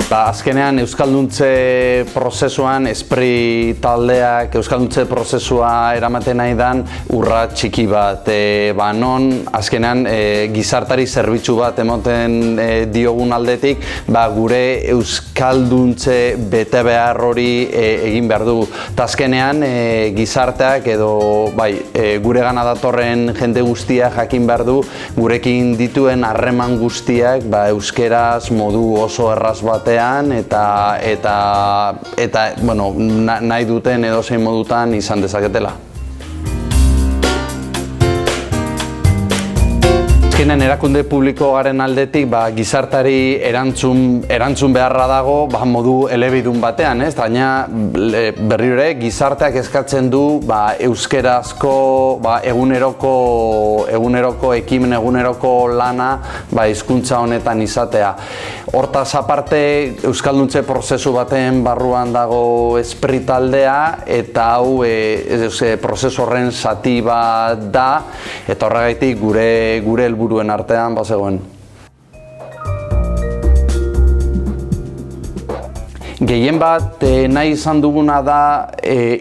Azkenean Euskalduntze prozesuan Esprit taldeak Euskalduntze prozesua eramaten nahi dan urra txiki bat. Non azkenean gizartari zerbitzu bat ematen diogun aldetik, gure Euskalduntze bete behar hori egin behar du. Azkenean gizarteak edo gure gana datorren jende guztia jakin behar du gurekin dituen harreman guztiak euskeraz modu oso erraz batean eta nahi duten edozein modutan izan dezaketela. Azkenean erakunde publikoaren aldetik gizartari erantzun beharra dago modu elebidun batean, baina berriro ere gizarteak eskatzen du euskerazko eguneroko ekimen, eguneroko lana hizkuntza honetan izatea. Hortaz aparte, Euskalduntze prozesu baten barruan dago Esprit taldea eta hau prozesu horren zati bat da eta horregaitik gure helburuen artean bazegoen. Gehien bat nahi izan duguna da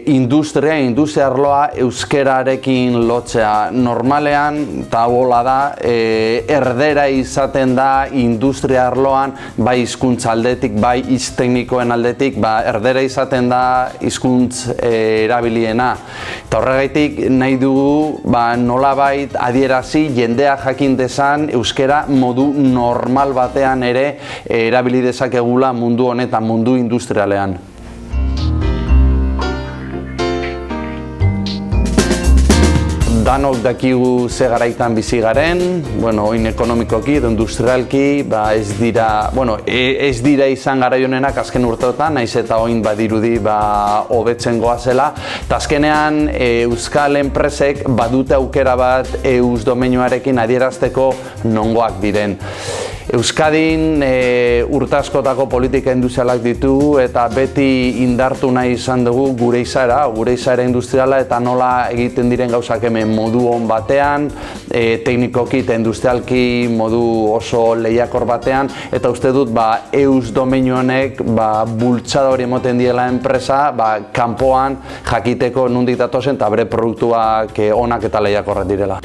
industria arloa euskerarekin lotzea. Normalean, eta hola da, erdera izaten da industria arloan, bai hizkuntza aldetik, bai hitz teknikoen aldetik, erdera izaten da hizkuntz erabiliena. Eta horregaitik nahi dugu nolabait adierazi jendea jakin dezan euskera modu normal batean ere erabili dezakegula mundu honetan, mundu industrialean. Danok dakigu ze garaitan bizi garen, oin ekonomikoki edo industrialki, ez dira izan garai honenak azken urteotan, naiz eta oin badirudi hobetzen goazela. Eta azkenean euskal enpresek badute aukera bat eus domeinuarekin adierazteko nongoak diren. Euskadin urte askotako politika industrialak ditugu eta beti indartu nahi izan dugu gure izaera industriala eta nola egiten diren gauzak hemen modu on batean, teknikoki eta industrialki modu oso lehiakor batean, eta uste dut eus domeinu honek bultzada hori emoten diela enpresa kanpoan jakiteko nondik datozen eta bere produktuak onak eta lehiakorrak direla.